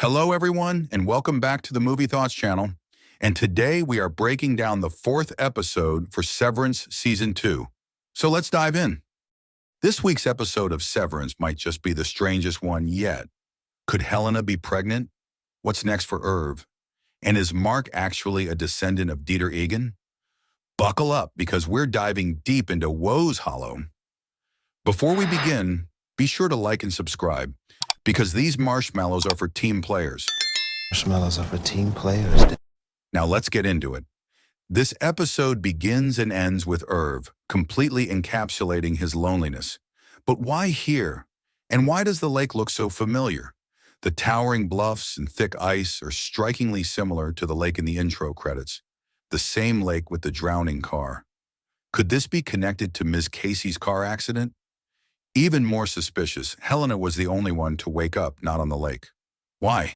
Hello, everyone, and welcome back to the Movie Thoughts channel. And today we are breaking down the fourth episode for Severance Season 2. So let's dive in. This week's episode of Severance might just be the strangest one yet. Could Helena be pregnant? What's next for Irv? And is Mark actually a descendant of Dieter Egan? Buckle up, because we're diving deep into Woe's Hollow. Before we begin, be sure to like and subscribe, because these marshmallows are for team players. Marshmallows are for team players. Now let's get into it. This episode begins and ends with Irv completely encapsulating his loneliness. But why here? And why does the lake look so familiar? The towering bluffs and thick ice are strikingly similar to the lake in the intro credits. The same lake with the drowning car. Could this be connected to Ms. Casey's car accident? Even more suspicious, Helena was the only one to wake up not on the lake. Why?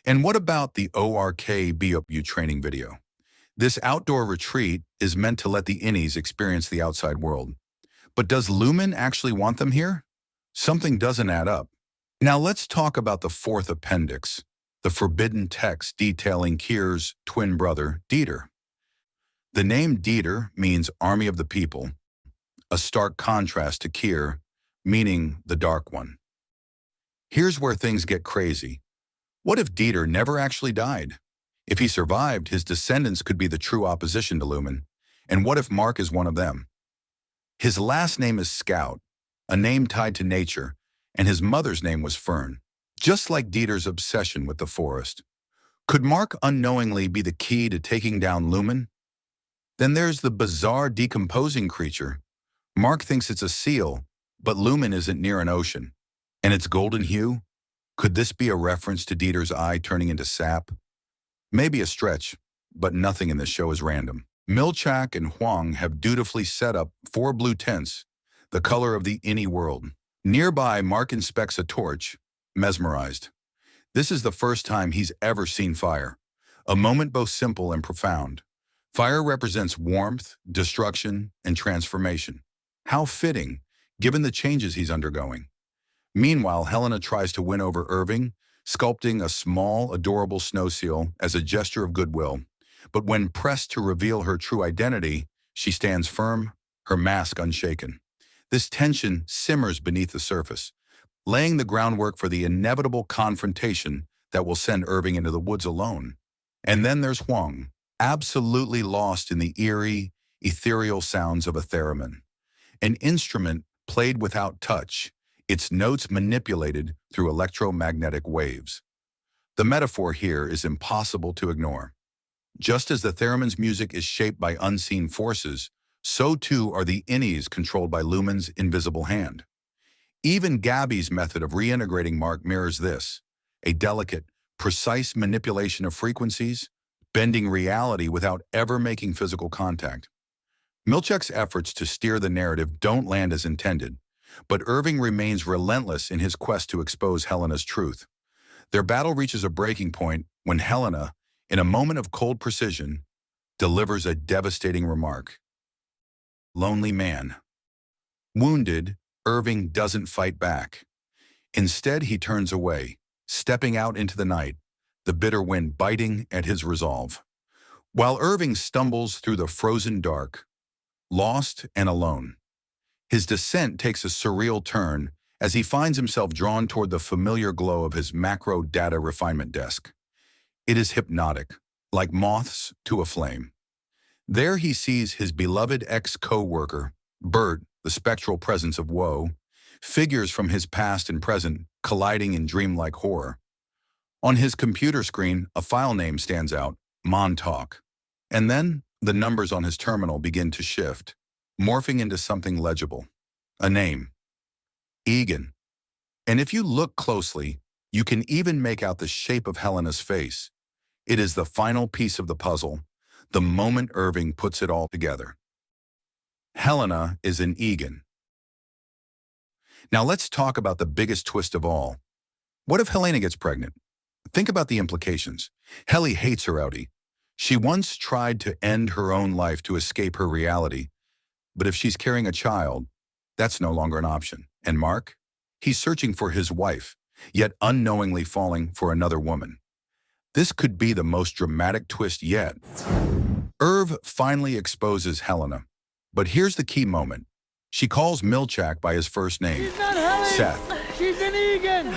And what about the ORK BOU training video? This outdoor retreat is meant to let the innies experience the outside world. But does Lumen actually want them here? Something doesn't add up. Now let's talk about the fourth appendix, the forbidden text detailing Kier's twin brother, Dieter. The name Dieter means Army of the People, a stark contrast to Kier, meaning the Dark One. Here's where things get crazy. What if Dieter never actually died? If he survived, his descendants could be the true opposition to Lumen. And what if Mark is one of them? His last name is Scout, a name tied to nature, and his mother's name was Fern, just like Dieter's obsession with the forest. Could Mark unknowingly be the key to taking down Lumen? Then there's the bizarre decomposing creature. Mark thinks it's a seal, but Lumen isn't near an ocean. And its golden hue? Could this be a reference to Dieter's eye turning into sap? Maybe a stretch, but nothing in this show is random. Milchak and Huang have dutifully set up 4 blue tents, the color of the innie world. Nearby, Mark inspects a torch, mesmerized. This is the first time he's ever seen fire, a moment both simple and profound. Fire represents warmth, destruction, and transformation. How fitting, given the changes he's undergoing. Meanwhile, Helena tries to win over Irving, sculpting a small, adorable snow seal as a gesture of goodwill. But when pressed to reveal her true identity, she stands firm, her mask unshaken. This tension simmers beneath the surface, laying the groundwork for the inevitable confrontation that will send Irving into the woods alone. And then there's Huang, absolutely lost in the eerie, ethereal sounds of a theremin, an instrument played without touch, its notes manipulated through electromagnetic waves. The metaphor here is impossible to ignore. Just as the theremin's music is shaped by unseen forces, so too are the innies controlled by Lumen's invisible hand. Even Gabby's method of reintegrating Mark mirrors this, a delicate, precise manipulation of frequencies, bending reality without ever making physical contact. Milchak's efforts to steer the narrative don't land as intended, but Irving remains relentless in his quest to expose Helena's truth. Their battle reaches a breaking point when Helena, in a moment of cold precision, delivers a devastating remark. Lonely man. Wounded, Irving doesn't fight back. Instead, he turns away, stepping out into the night, the bitter wind biting at his resolve. While Irving stumbles through the frozen dark, lost and alone, his descent takes a surreal turn as he finds himself drawn toward the familiar glow of his macro data refinement desk. It is hypnotic, like moths to a flame. There he sees his beloved ex-co-worker, Bert, the spectral presence of woe, figures from his past and present colliding in dreamlike horror. On his computer screen, a file name stands out, Montauk. And then the numbers on his terminal begin to shift, morphing into something legible. A name. Egan. And if you look closely, you can even make out the shape of Helena's face. It is the final piece of the puzzle, the moment Irving puts it all together. Helena is an Egan. Now let's talk about the biggest twist of all. What if Helena gets pregnant? Think about the implications. Helly hates her outie. She once tried to end her own life to escape her reality. But if she's carrying a child, that's no longer an option. And Mark? He's searching for his wife, yet unknowingly falling for another woman. This could be the most dramatic twist yet. Irv finally exposes Helena. But here's the key moment. She calls Milchak by his first name, She's not Helen! Seth. She's an Egan!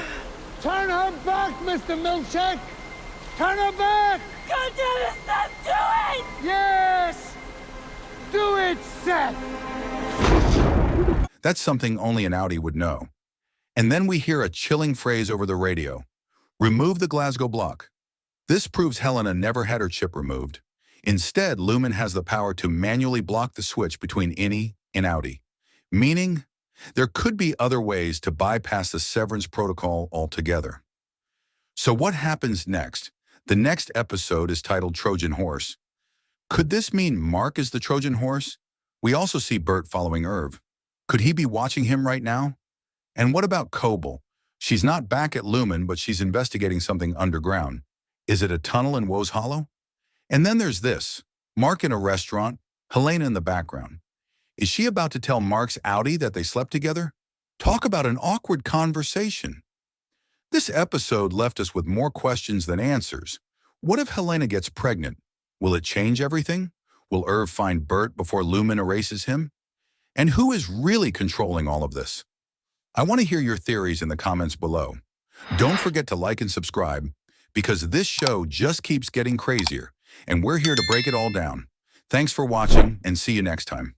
Turn her back, Mr. Milchak! Turn her back! God damn it, Seth, do it! Yes! Do it, Seth! That's something only an Audi would know. And then we hear a chilling phrase over the radio. Remove the Glasgow block. This proves Helena never had her chip removed. Instead, Lumen has the power to manually block the switch between Innie and Audi. Meaning, there could be other ways to bypass the Severance protocol altogether. So what happens next? The next episode is titled Trojan Horse. Could this mean Mark is the Trojan Horse? We also see Bert following Irv. Could he be watching him right now? And what about Coble? She's not back at Lumen, but she's investigating something underground. Is it a tunnel in Woe's Hollow? And then there's this. Mark in a restaurant, Helena in the background. Is she about to tell Mark's Audi that they slept together? Talk about an awkward conversation. This episode left us with more questions than answers. What if Helena gets pregnant? Will it change everything? Will Irv find Bert before Lumen erases him? And who is really controlling all of this? I want to hear your theories in the comments below. Don't forget to like and subscribe, because this show just keeps getting crazier, and we're here to break it all down. Thanks for watching, and see you next time.